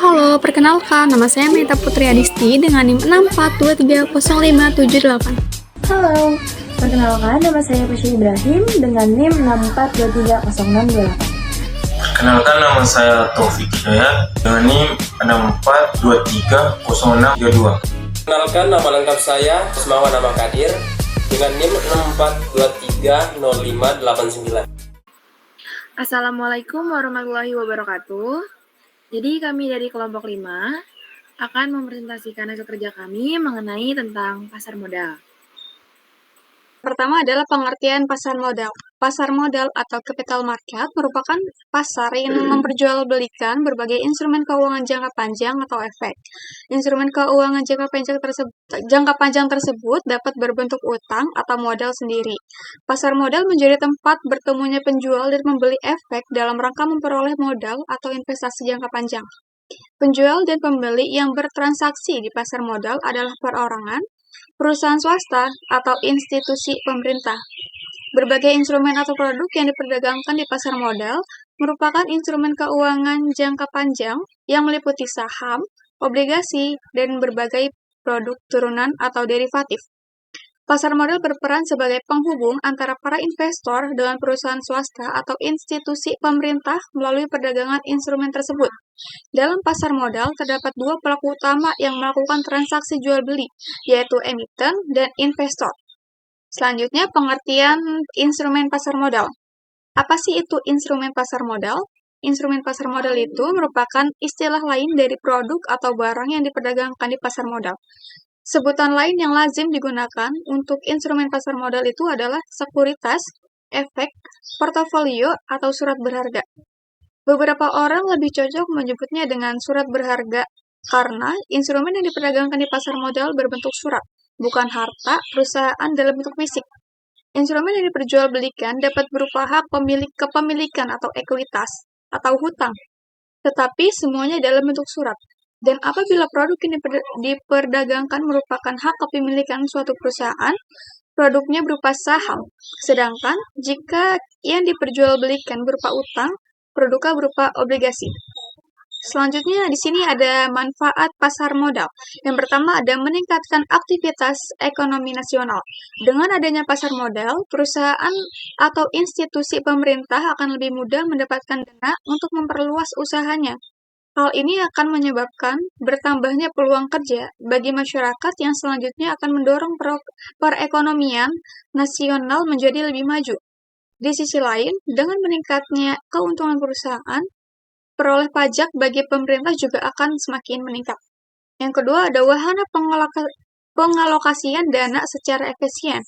Halo, perkenalkan, nama saya Meta Putri Adisti dengan NIM 642305778. Halo, perkenalkan nama saya Pasha Ibrahim dengan NIM 6423068. Perkenalkan nama saya Taufik Hidayat dengan NIM 64230632. Perkenalkan nama lengkap saya Usmawan Nama Kadir dengan NIM 64230589. Assalamualaikum warahmatullahi wabarakatuh. Jadi kami dari kelompok 5 akan mempresentasikan hasil kerja kami mengenai tentang pasar modal. Pertama adalah pengertian pasar modal. Pasar modal atau capital market merupakan pasar yang memperjualbelikan berbagai instrumen keuangan jangka panjang atau efek. Instrumen keuangan jangka panjang tersebut dapat berbentuk utang atau modal sendiri. Pasar modal menjadi tempat bertemunya penjual dan membeli efek dalam rangka memperoleh modal atau investasi jangka panjang. Penjual dan pembeli yang bertransaksi di pasar modal adalah perorangan, perusahaan swasta, atau institusi pemerintah. Berbagai instrumen atau produk yang diperdagangkan di pasar modal merupakan instrumen keuangan jangka panjang yang meliputi saham, obligasi, dan berbagai produk turunan atau derivatif. Pasar modal berperan sebagai penghubung antara para investor dengan perusahaan swasta atau institusi pemerintah melalui perdagangan instrumen tersebut. Dalam pasar modal, terdapat dua pelaku utama yang melakukan transaksi jual-beli, yaitu emiten dan investor. Selanjutnya, pengertian instrumen pasar modal. Apa sih itu instrumen pasar modal? Instrumen pasar modal itu merupakan istilah lain dari produk atau barang yang diperdagangkan di pasar modal. Sebutan lain yang lazim digunakan untuk instrumen pasar modal itu adalah sekuritas, efek, portofolio, atau surat berharga. Beberapa orang lebih cocok menyebutnya dengan surat berharga karena instrumen yang diperdagangkan di pasar modal berbentuk surat, bukan harta perusahaan dalam bentuk fisik. Instrumen yang diperjualbelikan dapat berupa hak kepemilikan atau ekuitas, atau hutang, tetapi semuanya dalam bentuk surat. Dan apabila produk yang diperdagangkan merupakan hak kepemilikan suatu perusahaan, produknya berupa saham. Sedangkan jika yang diperjualbelikan berupa utang, produknya berupa obligasi. Selanjutnya di sini ada manfaat pasar modal. Yang pertama ada meningkatkan aktivitas ekonomi nasional. Dengan adanya pasar modal, perusahaan atau institusi pemerintah akan lebih mudah mendapatkan dana untuk memperluas usahanya. Hal ini akan menyebabkan bertambahnya peluang kerja bagi masyarakat yang selanjutnya akan mendorong perekonomian nasional menjadi lebih maju. Di sisi lain, dengan meningkatnya keuntungan perusahaan, peroleh pajak bagi pemerintah juga akan semakin meningkat. Yang kedua, ada wahana pengalokasian dana secara efisien.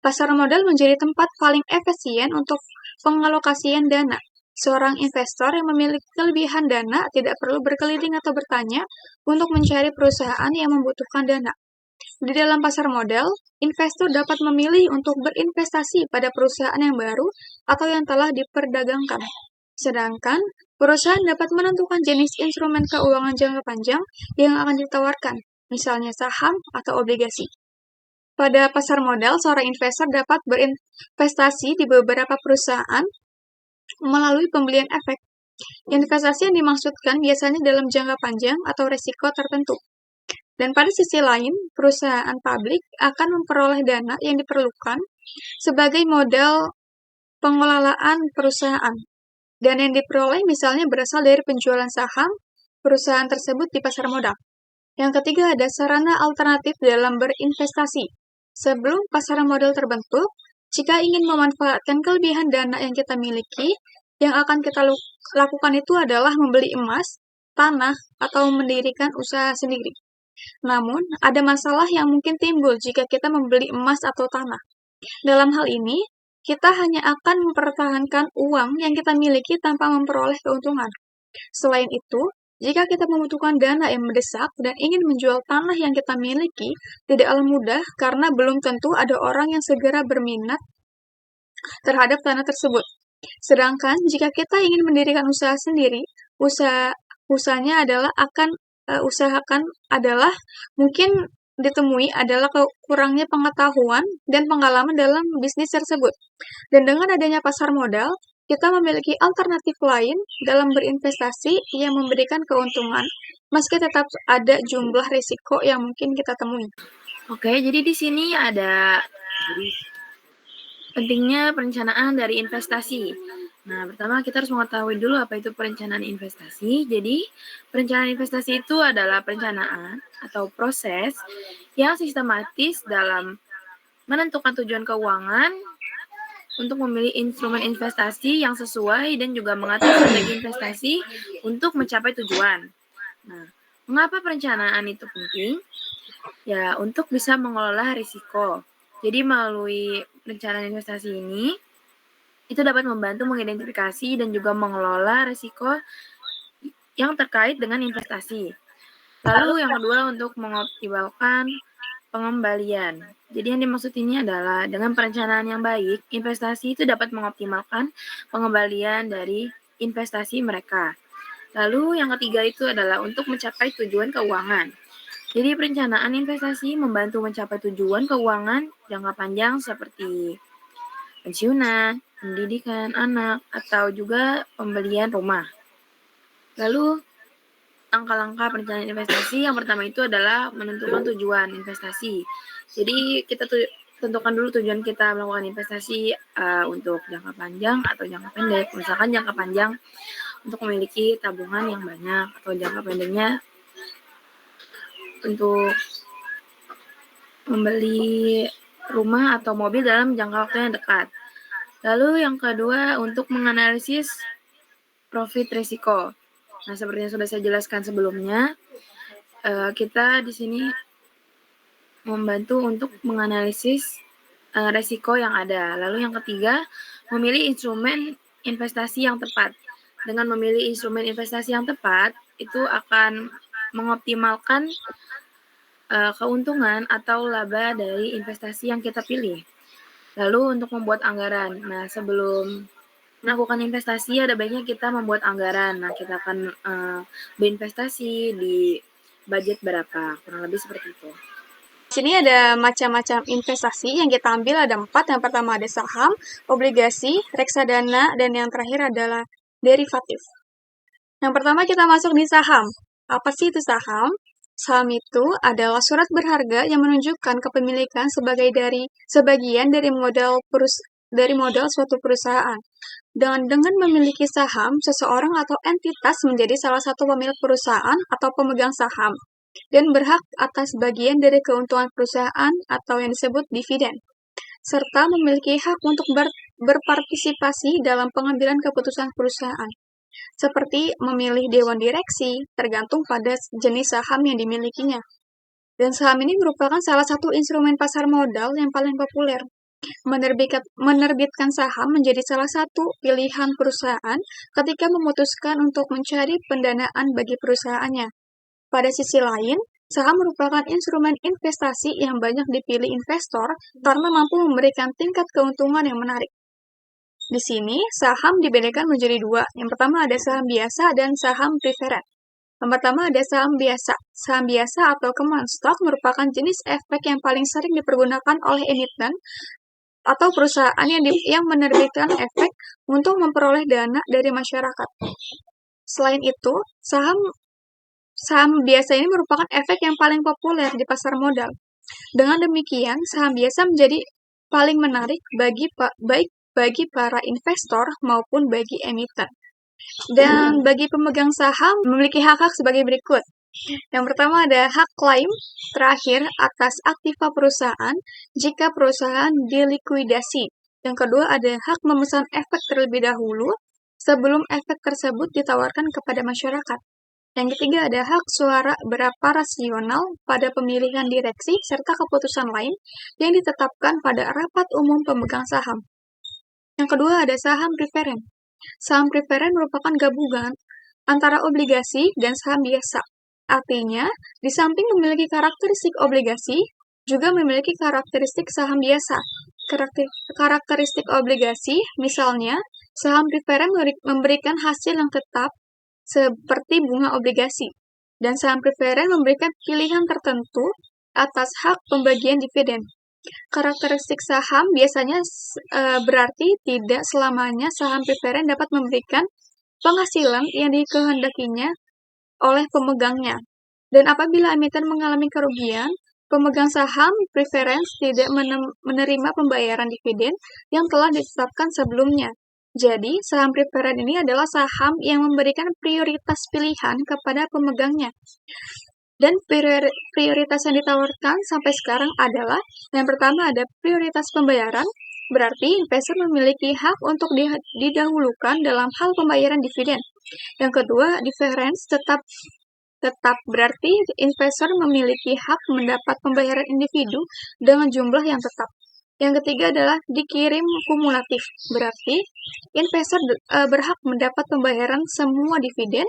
Pasar modal menjadi tempat paling efisien untuk pengalokasian dana. Seorang investor yang memiliki kelebihan dana tidak perlu berkeliling atau bertanya untuk mencari perusahaan yang membutuhkan dana. Di dalam pasar modal, investor dapat memilih untuk berinvestasi pada perusahaan yang baru atau yang telah diperdagangkan. Sedangkan, perusahaan dapat menentukan jenis instrumen keuangan jangka panjang yang akan ditawarkan, misalnya saham atau obligasi. Pada pasar modal, seorang investor dapat berinvestasi di beberapa perusahaan melalui pembelian efek. Investasi yang dimaksudkan biasanya dalam jangka panjang atau risiko tertentu. Dan pada sisi lain, perusahaan publik akan memperoleh dana yang diperlukan sebagai modal pengelolaan perusahaan. Dan yang diperoleh misalnya berasal dari penjualan saham perusahaan tersebut di pasar modal. Yang ketiga ada sarana alternatif dalam berinvestasi. Sebelum pasar modal terbentuk, jika ingin memanfaatkan kelebihan dana yang kita miliki, yang akan kita lakukan itu adalah membeli emas, tanah, atau mendirikan usaha sendiri. Namun, ada masalah yang mungkin timbul jika kita membeli emas atau tanah. Dalam hal ini, kita hanya akan mempertahankan uang yang kita miliki tanpa memperoleh keuntungan. Selain itu, jika kita membutuhkan dana yang mendesak dan ingin menjual tanah yang kita miliki, tidaklah mudah karena belum tentu ada orang yang segera berminat terhadap tanah tersebut. Sedangkan jika kita ingin mendirikan usaha sendiri, usahanya adalah usahakan adalah mungkin ditemui adalah kurangnya pengetahuan dan pengalaman dalam bisnis tersebut. Dan dengan adanya pasar modal, kita memiliki alternatif lain dalam berinvestasi yang memberikan keuntungan meski tetap ada jumlah risiko yang mungkin kita temui. Oke, jadi di sini ada pentingnya perencanaan dari investasi. Nah, pertama kita harus mengetahui dulu apa itu perencanaan investasi. Jadi, perencanaan investasi itu adalah perencanaan atau proses yang sistematis dalam menentukan tujuan keuangan untuk memilih instrumen investasi yang sesuai dan juga mengatur strategi investasi untuk mencapai tujuan. Nah, mengapa perencanaan itu penting? Ya, untuk bisa mengelola risiko. Jadi melalui perencanaan investasi ini, itu dapat membantu mengidentifikasi dan juga mengelola risiko yang terkait dengan investasi. Lalu yang kedua untuk mengoptimalkan pengembalian. Jadi yang dimaksud ini adalah dengan perencanaan yang baik, investasi itu dapat mengoptimalkan pengembalian dari investasi mereka. Lalu yang ketiga itu adalah untuk mencapai tujuan keuangan. Jadi perencanaan investasi membantu mencapai tujuan keuangan jangka panjang seperti pensiunan, pendidikan anak, atau juga pembelian rumah. Lalu langkah-langkah perencanaan investasi yang pertama itu adalah menentukan tujuan investasi. Jadi kita tentukan dulu tujuan kita melakukan investasi untuk jangka panjang atau jangka pendek. Misalkan jangka panjang untuk memiliki tabungan yang banyak, atau jangka pendeknya untuk membeli rumah atau mobil dalam jangka waktu yang dekat. Lalu yang kedua untuk menganalisis profit risiko. Nah, seperti yang sudah saya jelaskan sebelumnya, kita di sini membantu untuk menganalisis risiko yang ada. Lalu yang ketiga, memilih instrumen investasi yang tepat. Dengan memilih instrumen investasi yang tepat, itu akan mengoptimalkan keuntungan atau laba dari investasi yang kita pilih. Lalu untuk membuat anggaran. Nah, sebelum melakukan investasi ada baiknya kita membuat anggaran. Nah, kita akan berinvestasi di budget berapa, kurang lebih seperti itu. Di sini ada macam-macam investasi yang kita ambil, ada 4. Yang pertama ada saham, obligasi, reksadana, dan yang terakhir adalah derivatif. Yang pertama kita masuk di saham. Apa sih itu saham? Saham itu adalah surat berharga yang menunjukkan kepemilikan sebagian dari modal suatu perusahaan. Dengan memiliki saham, seseorang atau entitas menjadi salah satu pemilik perusahaan atau pemegang saham dan berhak atas bagian dari keuntungan perusahaan atau yang disebut dividen, serta memiliki hak untuk berpartisipasi dalam pengambilan keputusan perusahaan, seperti memilih dewan direksi, tergantung pada jenis saham yang dimilikinya. Dan saham ini merupakan salah satu instrumen pasar modal yang paling populer. Menerbitkan saham menjadi salah satu pilihan perusahaan ketika memutuskan untuk mencari pendanaan bagi perusahaannya. Pada sisi lain, saham merupakan instrumen investasi yang banyak dipilih investor karena mampu memberikan tingkat keuntungan yang menarik. Di sini, saham dibedakan menjadi 2. Yang pertama ada saham biasa dan saham preferen. Yang pertama ada saham biasa. Saham biasa atau common stock merupakan jenis efek yang paling sering dipergunakan oleh emiten atau perusahaan yang menerbitkan efek untuk memperoleh dana dari masyarakat. Selain itu, saham biasa ini merupakan efek yang paling populer di pasar modal. Dengan demikian, saham biasa menjadi paling menarik baik bagi para investor maupun bagi emiten. Dan bagi pemegang saham memiliki hak-hak sebagai berikut. Yang pertama ada hak klaim terakhir atas aktiva perusahaan jika perusahaan dilikuidasi. Yang kedua ada hak memesan efek terlebih dahulu sebelum efek tersebut ditawarkan kepada masyarakat. Yang ketiga ada hak suara berapa rasional pada pemilihan direksi serta keputusan lain yang ditetapkan pada rapat umum pemegang saham. Yang kedua ada saham preferen. Saham preferen merupakan gabungan antara obligasi dan saham biasa. Artinya, di samping memiliki karakteristik obligasi, juga memiliki karakteristik saham biasa. Karakteristik obligasi, misalnya, saham preferen memberikan hasil yang tetap seperti bunga obligasi, dan saham preferen memberikan pilihan tertentu atas hak pembagian dividen. Karakteristik saham biasanya berarti tidak selamanya saham preferen dapat memberikan penghasilan yang dikehendakinya oleh pemegangnya. Dan apabila emiten mengalami kerugian, pemegang saham preference tidak menerima pembayaran dividen yang telah ditetapkan sebelumnya. Jadi, saham preferen ini adalah saham yang memberikan prioritas pilihan kepada pemegangnya. Dan prioritas yang ditawarkan sampai sekarang adalah, yang pertama ada prioritas pembayaran, berarti investor memiliki hak untuk didahulukan dalam hal pembayaran dividen. Yang kedua, difference tetap berarti investor memiliki hak mendapat pembayaran individu dengan jumlah yang tetap. Yang ketiga adalah dikirim kumulatif, berarti investor berhak mendapat pembayaran semua dividen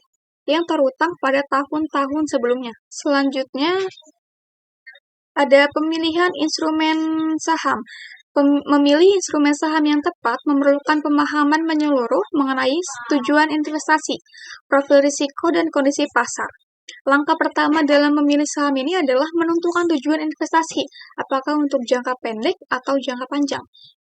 yang terutang pada tahun-tahun sebelumnya. Selanjutnya, ada pemilihan instrumen saham. Memilih instrumen saham yang tepat memerlukan pemahaman menyeluruh mengenai tujuan investasi, profil risiko, dan kondisi pasar. Langkah pertama dalam memilih saham ini adalah menentukan tujuan investasi, apakah untuk jangka pendek atau jangka panjang.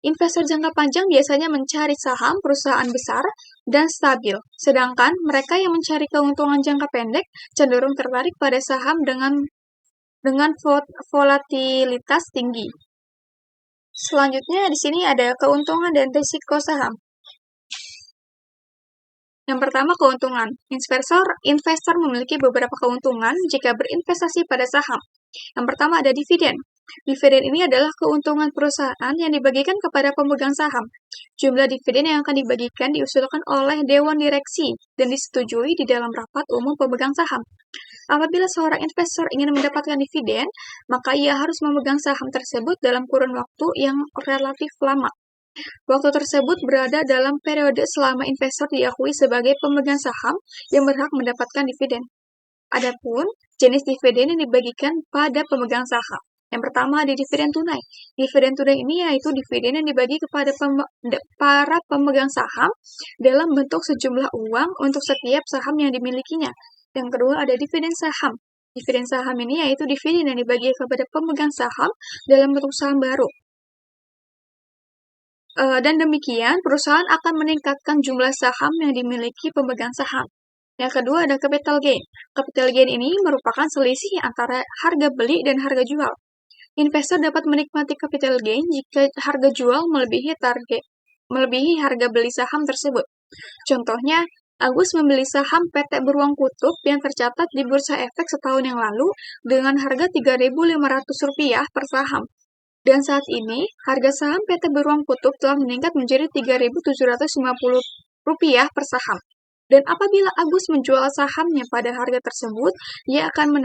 Investor jangka panjang biasanya mencari saham perusahaan besar dan stabil, sedangkan mereka yang mencari keuntungan jangka pendek cenderung tertarik pada saham dengan volatilitas tinggi. Selanjutnya di sini ada keuntungan dan risiko saham. Yang pertama, keuntungan. Investor memiliki beberapa keuntungan jika berinvestasi pada saham. Yang pertama ada dividen. Dividen ini adalah keuntungan perusahaan yang dibagikan kepada pemegang saham. Jumlah dividen yang akan dibagikan diusulkan oleh Dewan Direksi dan disetujui di dalam rapat umum pemegang saham. Apabila seorang investor ingin mendapatkan dividen, maka ia harus memegang saham tersebut dalam kurun waktu yang relatif lama. Waktu tersebut berada dalam periode selama investor diakui sebagai pemegang saham yang berhak mendapatkan dividen. Adapun jenis dividen yang dibagikan pada pemegang saham. Yang pertama ada dividen tunai. Dividen tunai ini yaitu dividen yang dibagi kepada para pemegang saham dalam bentuk sejumlah uang untuk setiap saham yang dimilikinya. Yang kedua ada dividen saham. Dividen saham ini yaitu dividen yang dibagi kepada pemegang saham dalam bentuk saham baru. Dan demikian, perusahaan akan meningkatkan jumlah saham yang dimiliki pemegang saham. Yang kedua ada capital gain. Capital gain ini merupakan selisih antara harga beli dan harga jual. Investor dapat menikmati capital gain jika harga jual melebihi harga beli saham tersebut. Contohnya, Agus membeli saham PT Beruang Kutub yang tercatat di Bursa Efek setahun yang lalu dengan harga Rp3.500 per saham. Dan saat ini, harga saham PT Beruang Kutub telah meningkat menjadi Rp3.750 per saham. Dan apabila Agus menjual sahamnya pada harga tersebut, dia akan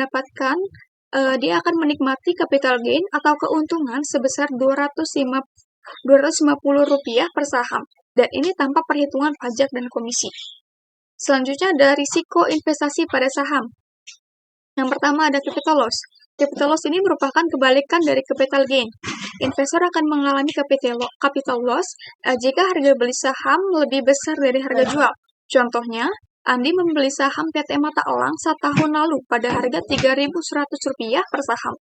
menikmati capital gain atau keuntungan sebesar Rp250 per saham. Dan ini tanpa perhitungan pajak dan komisi. Selanjutnya ada risiko investasi pada saham. Yang pertama ada capital loss. Capital loss ini merupakan kebalikan dari capital gain. Investor akan mengalami capital loss jika harga beli saham lebih besar dari harga jual. Contohnya, Andi membeli saham PT Mata Elang setahun lalu pada harga Rp3.100 per saham.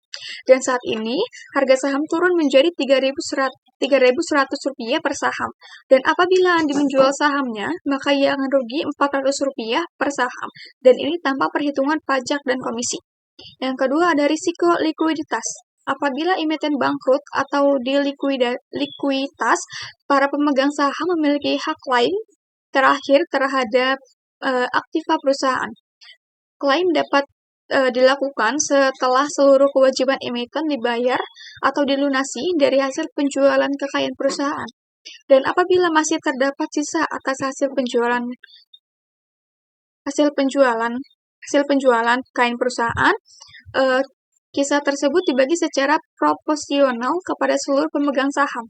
Dan saat ini, harga saham turun menjadi Rp3.100 per saham. Dan apabila Andi menjual sahamnya, maka ia akan rugi Rp400 per saham. Dan ini tanpa perhitungan pajak dan komisi. Yang kedua ada risiko likuiditas. Apabila emiten bangkrut atau dilikuiditas, para pemegang saham memiliki hak klaim terakhir terhadap aktiva perusahaan. Klaim dapat dilakukan setelah seluruh kewajiban emiten dibayar atau dilunasi dari hasil penjualan kekayaan perusahaan. Dan apabila masih terdapat sisa atas hasil penjualan kain perusahaan, kisah tersebut dibagi secara proporsional kepada seluruh pemegang saham.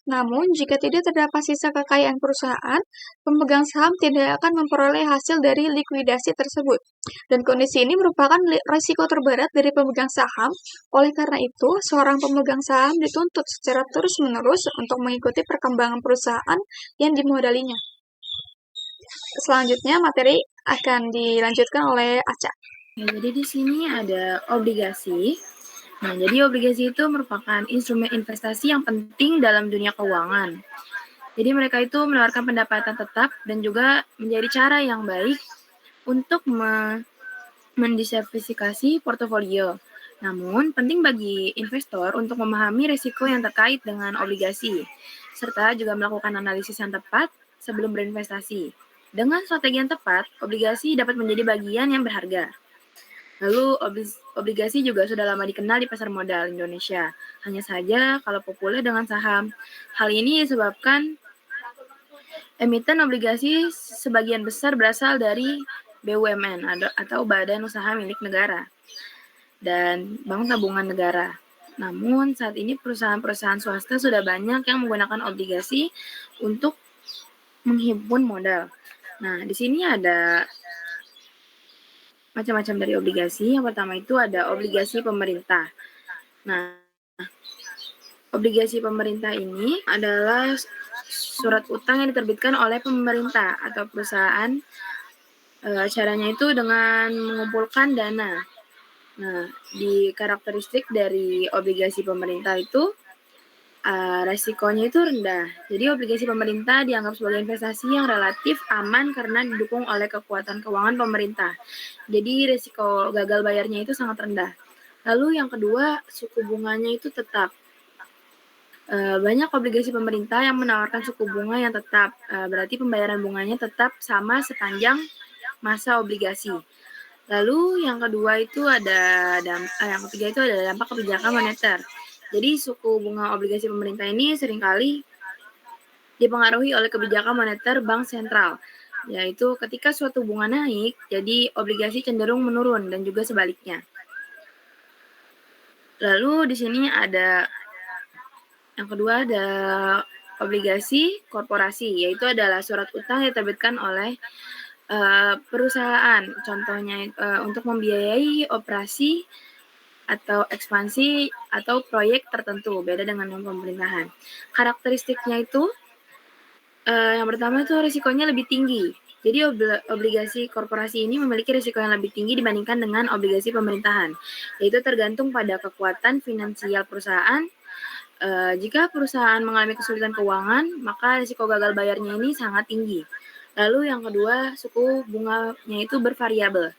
Namun, jika tidak terdapat sisa kekayaan perusahaan, pemegang saham tidak akan memperoleh hasil dari likuidasi tersebut. Dan kondisi ini merupakan risiko terberat dari pemegang saham. Oleh karena itu, seorang pemegang saham dituntut secara terus-menerus untuk mengikuti perkembangan perusahaan yang dimodalinya. Selanjutnya, materi akan dilanjutkan oleh Aca. Jadi di sini ada obligasi. Nah, jadi obligasi itu merupakan instrumen investasi yang penting dalam dunia keuangan. Jadi mereka itu menawarkan pendapatan tetap dan juga menjadi cara yang baik untuk mendiversifikasi portofolio. Namun, penting bagi investor untuk memahami risiko yang terkait dengan obligasi, serta juga melakukan analisis yang tepat sebelum berinvestasi. Dengan strategi yang tepat, obligasi dapat menjadi bagian yang berharga. Lalu, obligasi juga sudah lama dikenal di pasar modal Indonesia. Hanya saja kalau populer dengan saham. Hal ini disebabkan emiten obligasi sebagian besar berasal dari BUMN atau Badan Usaha Milik Negara dan Bank Tabungan Negara. Namun, saat ini perusahaan-perusahaan swasta sudah banyak yang menggunakan obligasi untuk menghimpun modal. Nah, di sini ada macam-macam dari obligasi. Yang pertama itu ada obligasi pemerintah. Nah, obligasi pemerintah ini adalah surat utang yang diterbitkan oleh pemerintah atau perusahaan. Caranya itu dengan mengumpulkan dana. Nah, di karakteristik dari obligasi pemerintah itu resikonya itu rendah. Jadi obligasi pemerintah dianggap sebagai investasi yang relatif aman karena didukung oleh kekuatan keuangan pemerintah. Jadi resiko gagal bayarnya itu sangat rendah. Lalu yang kedua, suku bunganya itu tetap. Banyak obligasi pemerintah yang menawarkan suku bunga yang tetap. Berarti pembayaran bunganya tetap sama sepanjang masa obligasi. Lalu yang kedua itu yang ketiga itu ada dampak kebijakan moneter. Jadi suku bunga obligasi pemerintah ini seringkali dipengaruhi oleh kebijakan moneter bank sentral, yaitu ketika suatu bunga naik, jadi obligasi cenderung menurun dan juga sebaliknya. Lalu di sini ada yang kedua ada obligasi korporasi, yaitu adalah surat utang yang diterbitkan oleh perusahaan, contohnya untuk membiayai operasi atau ekspansi atau proyek tertentu, beda dengan yang pemerintahan. Karakteristiknya itu yang pertama itu risikonya lebih tinggi. Jadi obligasi korporasi ini memiliki risiko yang lebih tinggi dibandingkan dengan obligasi pemerintahan, yaitu tergantung pada kekuatan finansial perusahaan. Jika perusahaan mengalami kesulitan keuangan, maka risiko gagal bayarnya ini sangat tinggi. Lalu yang kedua, suku bunganya itu bervariabel.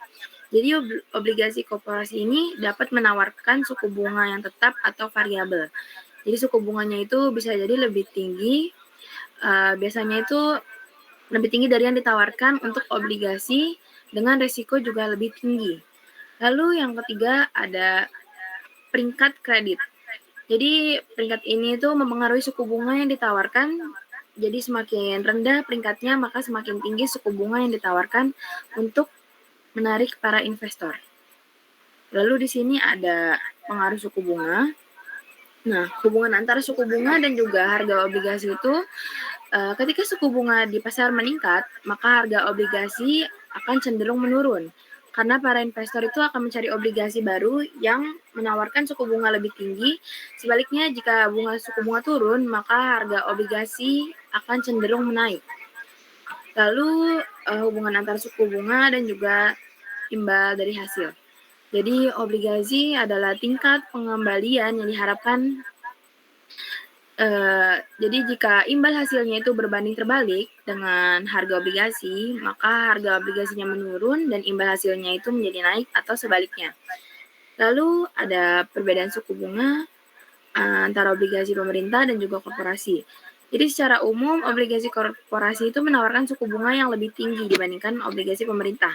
Jadi obligasi korporasi ini dapat menawarkan suku bunga yang tetap atau variabel. Jadi suku bunganya itu bisa jadi lebih tinggi, biasanya itu lebih tinggi dari yang ditawarkan untuk obligasi dengan risiko juga lebih tinggi. Lalu yang ketiga ada peringkat kredit. Jadi peringkat ini itu mempengaruhi suku bunga yang ditawarkan. Jadi semakin rendah peringkatnya, maka semakin tinggi suku bunga yang ditawarkan untuk menarik para investor. Lalu di sini ada pengaruh suku bunga. Nah, hubungan antara suku bunga dan juga harga obligasi itu, ketika suku bunga di pasar meningkat, maka harga obligasi akan cenderung menurun. Karena para investor itu akan mencari obligasi baru yang menawarkan suku bunga lebih tinggi. Sebaliknya, jika suku bunga turun, maka harga obligasi akan cenderung menaik. Lalu hubungan antara suku bunga dan juga imbal dari hasil. Jadi obligasi adalah tingkat pengembalian yang diharapkan. Jadi jika imbal hasilnya itu berbanding terbalik dengan harga obligasi, maka harga obligasinya menurun dan imbal hasilnya itu menjadi naik atau sebaliknya. Lalu ada perbedaan suku bunga antara obligasi pemerintah dan juga korporasi. Jadi secara umum obligasi korporasi itu menawarkan suku bunga yang lebih tinggi dibandingkan obligasi pemerintah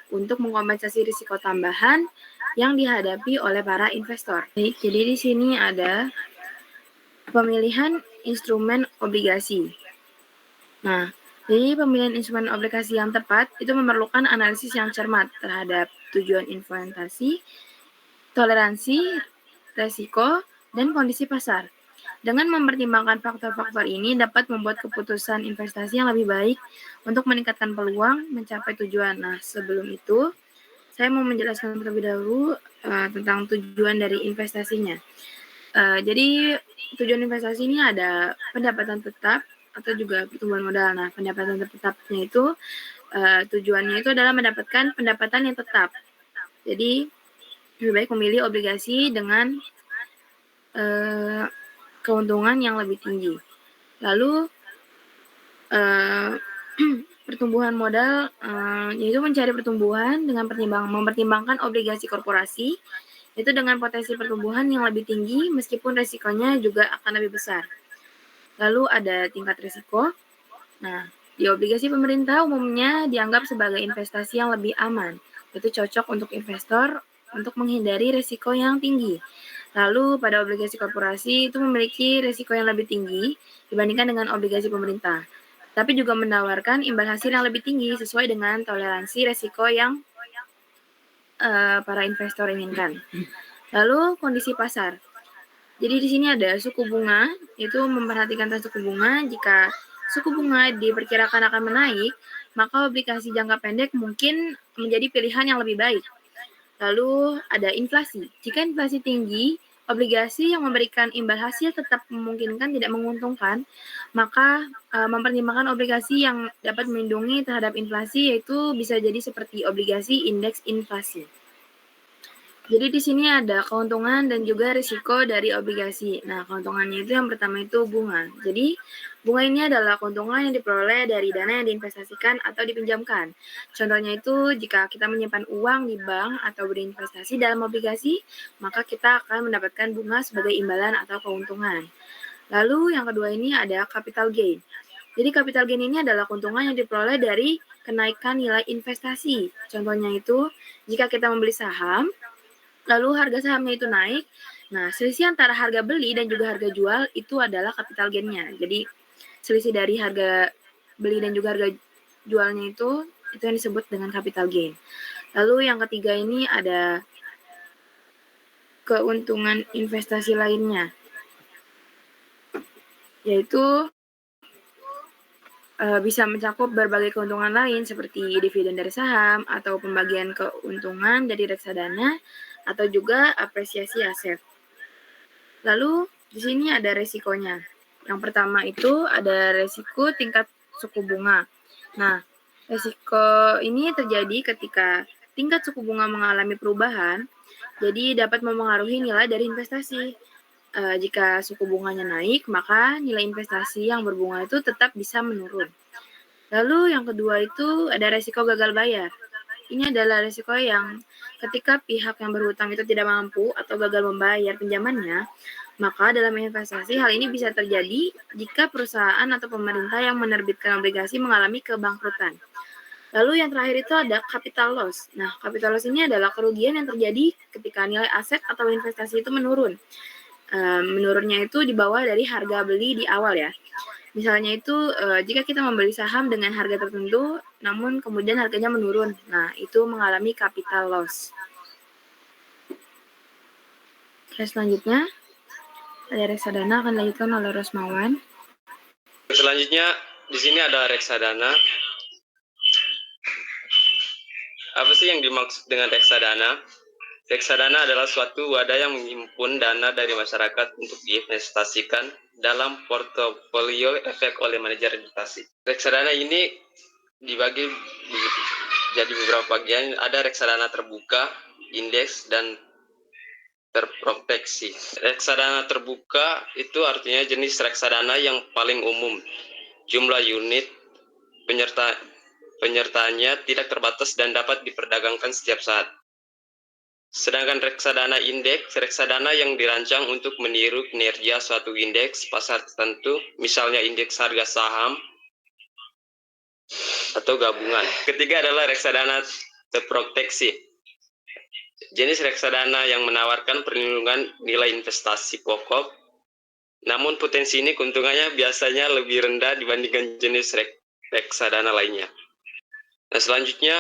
untuk mengompensasi risiko tambahan yang dihadapi oleh para investor. Jadi di sini ada pemilihan instrumen obligasi. Nah, jadi pemilihan instrumen obligasi yang tepat itu memerlukan analisis yang cermat terhadap tujuan investasi, toleransi, resiko, dan kondisi pasar. Dengan mempertimbangkan faktor-faktor ini dapat membuat keputusan investasi yang lebih baik untuk meningkatkan peluang mencapai tujuan. Nah, sebelum itu, saya mau menjelaskan terlebih dahulu tentang tujuan dari investasinya. Jadi, tujuan investasi ini ada pendapatan tetap atau juga pertumbuhan modal. Nah, pendapatan tetapnya itu tujuannya itu adalah mendapatkan pendapatan yang tetap. Jadi, lebih baik memilih obligasi dengan keuntungan yang lebih tinggi. Lalu pertumbuhan modal, yaitu mencari pertumbuhan dengan mempertimbangkan obligasi korporasi, itu dengan potensi pertumbuhan yang lebih tinggi meskipun resikonya juga akan lebih besar. Lalu ada tingkat risiko. Nah, di obligasi pemerintah umumnya dianggap sebagai investasi yang lebih aman. Itu cocok untuk investor untuk menghindari risiko yang tinggi. Lalu pada obligasi korporasi itu memiliki risiko yang lebih tinggi dibandingkan dengan obligasi pemerintah. Tapi juga menawarkan imbal hasil yang lebih tinggi sesuai dengan toleransi risiko yang para investor inginkan. Lalu kondisi pasar. Jadi di sini ada suku bunga, itu memperhatikan tren suku bunga. Jika suku bunga diperkirakan akan menaik, maka obligasi jangka pendek mungkin menjadi pilihan yang lebih baik. Lalu ada inflasi. Jika inflasi tinggi, obligasi yang memberikan imbal hasil tetap memungkinkan tidak menguntungkan, maka mempertimbangkan obligasi yang dapat melindungi terhadap inflasi yaitu bisa jadi seperti obligasi indeks inflasi. Jadi di sini ada keuntungan dan juga risiko dari obligasi. Nah, keuntungannya itu yang pertama itu bunga. Jadi, bunga ini adalah keuntungan yang diperoleh dari dana yang diinvestasikan atau dipinjamkan. Contohnya itu, jika kita menyimpan uang di bank atau berinvestasi dalam obligasi, maka kita akan mendapatkan bunga sebagai imbalan atau keuntungan. Lalu yang kedua ini ada capital gain. Jadi capital gain ini adalah keuntungan yang diperoleh dari kenaikan nilai investasi. Contohnya itu, jika kita membeli saham, lalu harga sahamnya itu naik, nah selisih antara harga beli dan juga harga jual itu adalah capital gain-nya. Jadi selisih dari harga beli dan juga harga jualnya itu yang disebut dengan capital gain. Lalu yang ketiga ini ada keuntungan investasi lainnya, yaitu bisa mencakup berbagai keuntungan lain seperti dividen dari saham atau pembagian keuntungan dari reksadana atau juga apresiasi aset. Lalu di sini ada resikonya. Yang pertama itu ada resiko tingkat suku bunga. Nah, resiko ini terjadi ketika tingkat suku bunga mengalami perubahan, jadi dapat mempengaruhi nilai dari investasi. Jika suku bunganya naik, maka nilai investasi yang berbunga itu tetap bisa menurun. Lalu yang kedua itu ada resiko gagal bayar. Ini adalah risiko yang ketika pihak yang berhutang itu tidak mampu atau gagal membayar pinjamannya, maka dalam investasi hal ini bisa terjadi jika perusahaan atau pemerintah yang menerbitkan obligasi mengalami kebangkrutan. Lalu yang terakhir itu ada capital loss. Nah, capital loss ini adalah kerugian yang terjadi ketika nilai aset atau investasi itu menurun. Menurunnya itu di bawah dari harga beli di awal ya. Misalnya itu jika kita membeli saham dengan harga tertentu, namun kemudian harganya menurun. Nah, itu mengalami capital loss. Oke, selanjutnya ada reksadana akan dilanjutkan oleh Rosmawan. Selanjutnya di sini ada reksadana. Apa sih yang dimaksud dengan reksadana? Reksadana adalah suatu wadah yang menghimpun dana dari masyarakat untuk diinvestasikan dalam portofolio efek oleh manajer investasi. Reksadana ini dibagi jadi beberapa bagian. Ada reksadana terbuka, indeks, dan terproteksi. Reksadana terbuka itu artinya jenis reksadana yang paling umum. Jumlah unit penyertanya tidak terbatas dan dapat diperdagangkan setiap saat. Sedangkan reksadana indeks, reksadana yang dirancang untuk meniru kinerja suatu indeks pasar tertentu, misalnya indeks harga saham atau gabungan. Ketiga adalah reksadana terproteksi. Jenis reksadana yang menawarkan perlindungan nilai investasi pokok, namun potensi ini keuntungannya biasanya lebih rendah dibandingkan jenis reksadana lainnya. Nah, selanjutnya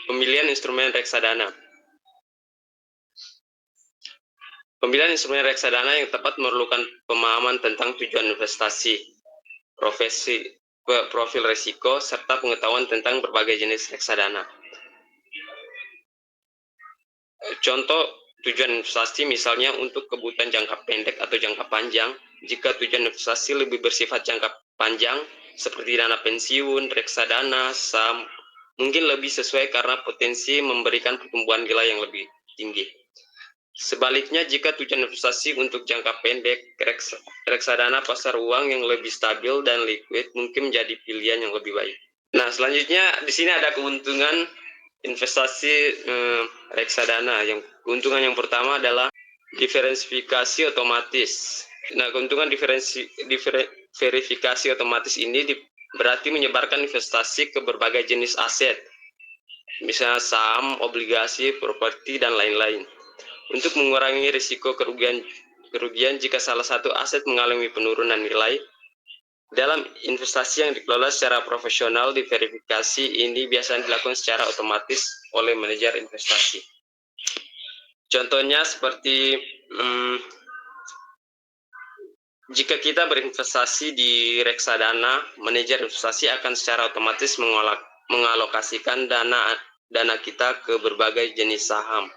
pemilihan instrumen reksadana. Pemilihan instrumen reksadana yang tepat memerlukan pemahaman tentang tujuan investasi, profil risiko, serta pengetahuan tentang berbagai jenis reksadana. Contoh tujuan investasi misalnya untuk kebutuhan jangka pendek atau jangka panjang. Jika tujuan investasi lebih bersifat jangka panjang, seperti dana pensiun, reksadana, saham, mungkin lebih sesuai karena potensi memberikan pertumbuhan nilai yang lebih tinggi. Sebaliknya, jika tujuan investasi untuk jangka pendek, reksadana pasar uang yang lebih stabil dan liquid mungkin menjadi pilihan yang lebih baik. Nah, selanjutnya di sini ada keuntungan investasi reksadana. Yang keuntungan yang pertama adalah diversifikasi otomatis. Nah, keuntungan verifikasi otomatis ini berarti menyebarkan investasi ke berbagai jenis aset, misalnya saham, obligasi, properti, dan lain-lain. Untuk mengurangi risiko kerugian jika salah satu aset mengalami penurunan nilai, dalam investasi yang dikelola secara profesional, diverifikasi ini biasanya dilakukan secara otomatis oleh manajer investasi. Contohnya seperti jika kita berinvestasi di reksadana, manajer investasi akan secara otomatis mengalokasikan dana kita ke berbagai jenis saham,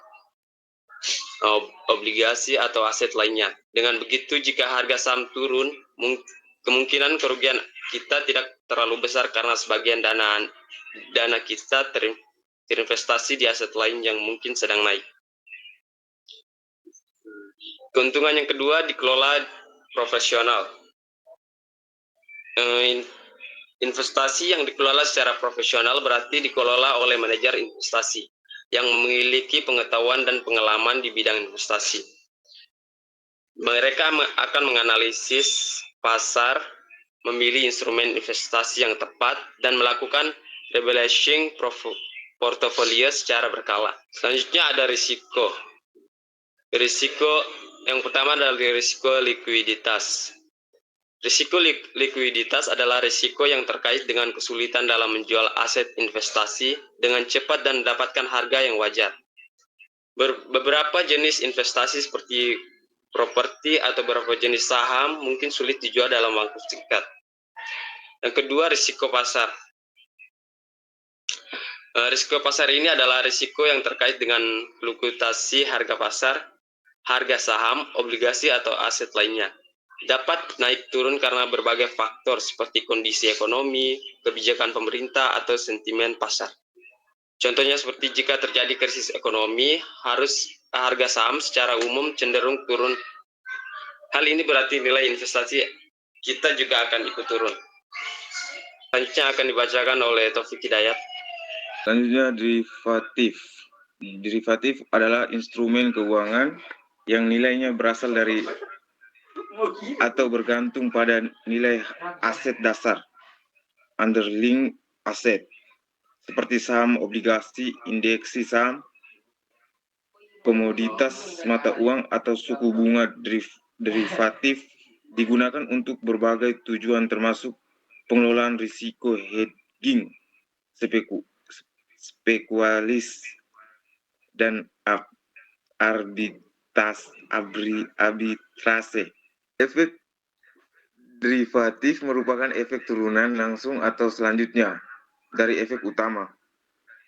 obligasi, atau aset lainnya. Dengan begitu, jika harga saham turun, kemungkinan kerugian kita tidak terlalu besar karena sebagian dana kita terinvestasi di aset lain yang mungkin sedang naik. Keuntungan yang kedua, dikelola profesional. Investasi yang dikelola secara profesional berarti dikelola oleh manajer investasi yang memiliki pengetahuan dan pengalaman di bidang investasi. Mereka akan menganalisis pasar, memilih instrumen investasi yang tepat, dan melakukan rebalancing portofolio secara berkala. Selanjutnya ada risiko. Risiko yang pertama adalah risiko likuiditas. Risiko likuiditas adalah risiko yang terkait dengan kesulitan dalam menjual aset investasi dengan cepat dan mendapatkan harga yang wajar. Beberapa jenis investasi seperti properti atau beberapa jenis saham mungkin sulit dijual dalam waktu singkat. Yang kedua, risiko pasar. Risiko pasar ini adalah risiko yang terkait dengan fluktuasi harga pasar, harga saham, obligasi, atau aset lainnya. Dapat naik turun karena berbagai faktor seperti kondisi ekonomi, kebijakan pemerintah, atau sentimen pasar. Contohnya seperti jika terjadi krisis ekonomi, harga saham secara umum cenderung turun. Hal ini berarti nilai investasi kita juga akan ikut turun. Selanjutnya akan dibacakan oleh Taufik Hidayat. Selanjutnya derivatif. Derivatif adalah instrumen keuangan yang nilainya berasal dari atau bergantung pada nilai aset dasar, underlying aset, seperti saham, obligasi, indeksi saham, komoditas mata uang, atau suku bunga. Derivatif digunakan untuk berbagai tujuan termasuk pengelolaan risiko, hedging, spekualis, dan arbitrase. Efek derivatif merupakan efek turunan langsung atau selanjutnya dari efek utama,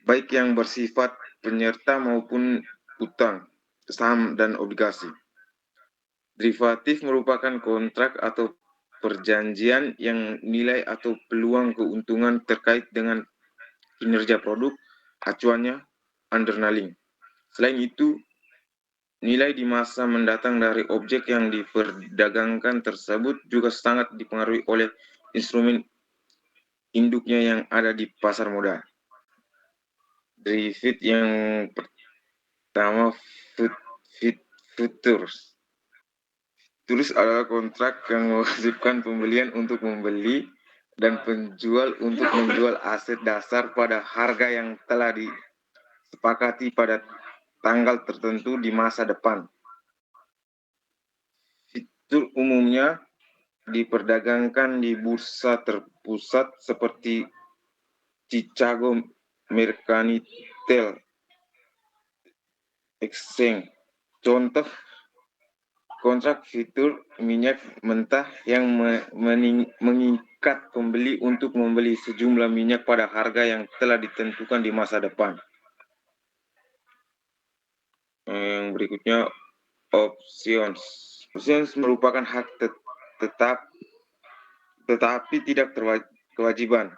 baik yang bersifat penyerta maupun utang, saham, dan obligasi. Derivatif merupakan kontrak atau perjanjian yang nilai atau peluang keuntungan terkait dengan kinerja produk acuannya underlying. Selain itu, nilai di masa mendatang dari objek yang diperdagangkan tersebut juga sangat dipengaruhi oleh instrumen induknya yang ada di pasar modal. Derivatif yang pertama, futures. Futures adalah kontrak yang mewajibkan pembelian untuk membeli dan penjual untuk menjual aset dasar pada harga yang telah disepakati pada tanggal tertentu di masa depan. Future umumnya diperdagangkan di bursa terpusat seperti Chicago Mercantile Exchange. Contoh kontrak future minyak mentah yang mengikat pembeli untuk membeli sejumlah minyak pada harga yang telah ditentukan di masa depan. Yang berikutnya, options. Options merupakan hak tetapi tidak kewajiban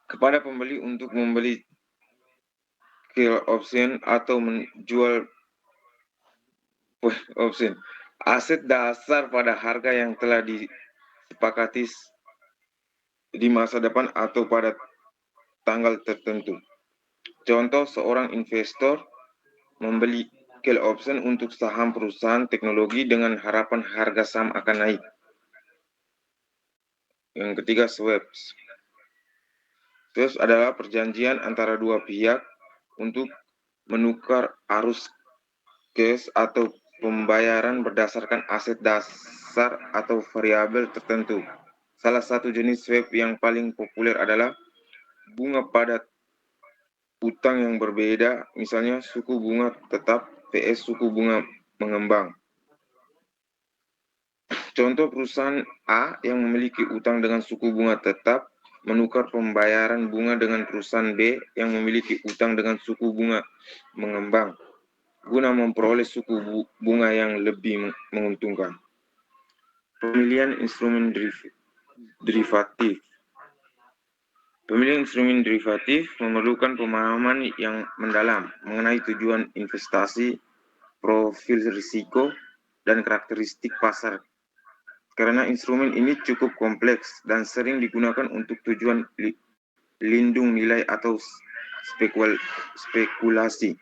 kepada pembeli untuk membeli call option atau menjual option, aset dasar pada harga yang telah disepakati di masa depan atau pada tanggal tertentu. Contoh, seorang investor membeli call option untuk saham perusahaan teknologi dengan harapan harga saham akan naik. Yang ketiga, swaps. Swaps adalah perjanjian antara dua pihak untuk menukar arus cash atau pembayaran berdasarkan aset dasar atau variabel tertentu. Salah satu jenis swap yang paling populer adalah bunga pada utang yang berbeda, misalnya suku bunga tetap vs suku bunga mengembang. Contoh, perusahaan A yang memiliki utang dengan suku bunga tetap menukar pembayaran bunga dengan perusahaan B yang memiliki utang dengan suku bunga mengembang guna memperoleh suku bunga yang lebih menguntungkan. Pemilihan instrumen derivatif. Pemilihan instrumen derivatif memerlukan pemahaman yang mendalam mengenai tujuan investasi, profil risiko, dan karakteristik pasar. Karena instrumen ini cukup kompleks dan sering digunakan untuk tujuan lindung nilai atau spekulasi.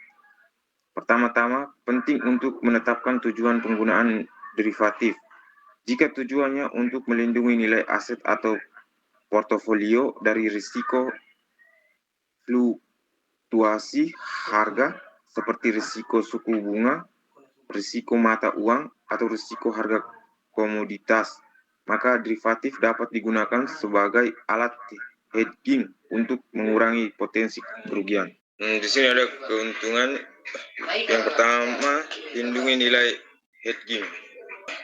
Pertama-tama, penting untuk menetapkan tujuan penggunaan derivatif. Jika tujuannya untuk melindungi nilai aset atau portofolio dari risiko fluktuasi harga seperti risiko suku bunga, risiko mata uang, atau risiko harga komoditas, maka derivatif dapat digunakan sebagai alat hedging untuk mengurangi potensi kerugian. Di sini ada keuntungan. Yang pertama, lindungi nilai hedging.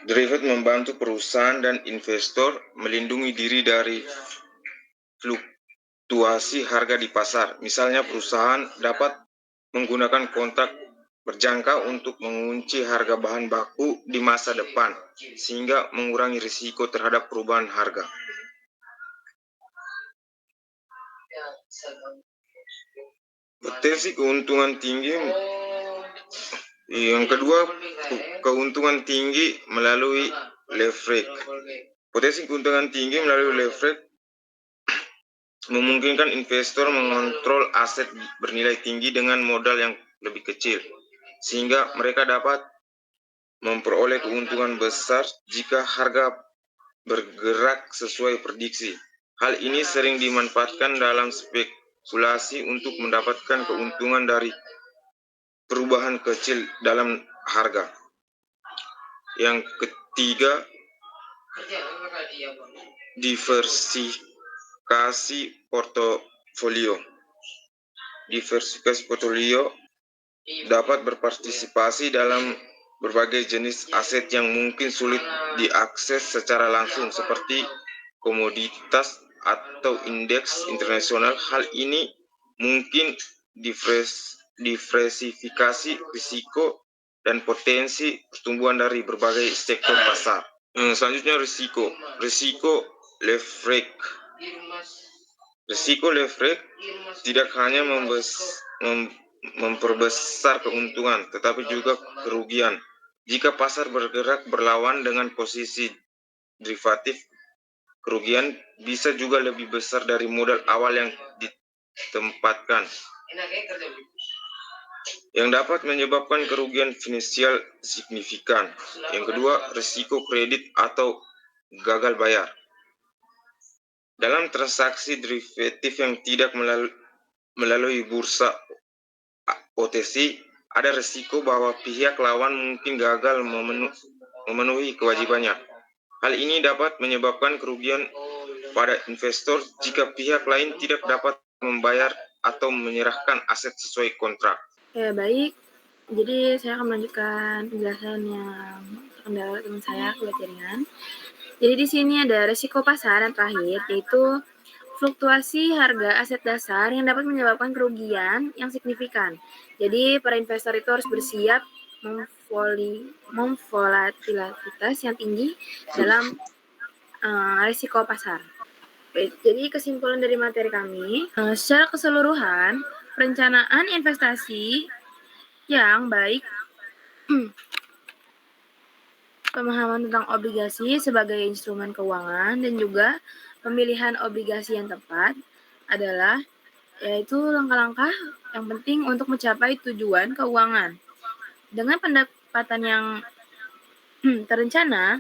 Derivatif membantu perusahaan dan investor melindungi diri dari fluktuasi harga di pasar. Misalnya, perusahaan dapat menggunakan kontrak berjangka untuk mengunci harga bahan baku di masa depan, sehingga mengurangi risiko terhadap perubahan harga. Potensi keuntungan tinggi. Yang kedua, keuntungan tinggi melalui leverage. Potensi keuntungan tinggi melalui leverage memungkinkan investor mengontrol aset bernilai tinggi dengan modal yang lebih kecil, sehingga mereka dapat memperoleh keuntungan besar jika harga bergerak sesuai prediksi. Hal ini sering dimanfaatkan dalam spekulasi untuk mendapatkan keuntungan dari perubahan kecil dalam harga. Yang ketiga, diversifikasi portofolio. Diversifikasi portofolio dapat berpartisipasi dalam berbagai jenis aset yang mungkin sulit diakses secara langsung, seperti komoditas atau indeks internasional. Hal ini mungkin diversifikasi risiko dan potensi pertumbuhan dari berbagai sektor pasar. Selanjutnya, risiko leverage. Risiko leverage tidak hanya memperbesar keuntungan, tetapi juga kerugian. Jika pasar bergerak berlawan dengan posisi derivatif, kerugian bisa juga lebih besar dari modal awal yang ditempatkan, yang dapat menyebabkan kerugian finansial signifikan. Yang kedua, risiko kredit atau gagal bayar. Dalam transaksi derivatif yang tidak melalui bursa OTC, ada risiko bahwa pihak lawan mungkin gagal memenuhi kewajibannya. Hal ini dapat menyebabkan kerugian pada investor jika pihak lain tidak dapat membayar atau menyerahkan aset sesuai kontrak. Ya, baik. Jadi saya akan melanjutkan penjelasan yang terkendala teman saya, Kuliah Jaringan. Jadi di sini ada risiko pasar yang terakhir, yaitu fluktuasi harga aset dasar yang dapat menyebabkan kerugian yang signifikan. Jadi para investor itu harus bersiap memvolatilitas yang tinggi dalam risiko pasar. Jadi kesimpulan dari materi kami, secara keseluruhan perencanaan investasi yang baik, pemahaman tentang obligasi sebagai instrumen keuangan, dan juga Pemilihan obligasi yang tepat adalah yaitu langkah-langkah yang penting untuk mencapai tujuan keuangan. Dengan pendapatan yang terencana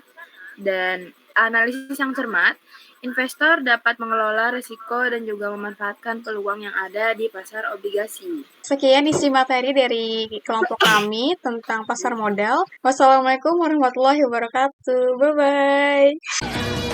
dan analisis yang cermat, investor dapat mengelola risiko dan juga memanfaatkan peluang yang ada di pasar obligasi. Sekian isi materi dari kelompok kami tentang pasar modal. Wassalamualaikum warahmatullahi wabarakatuh. Bye-bye.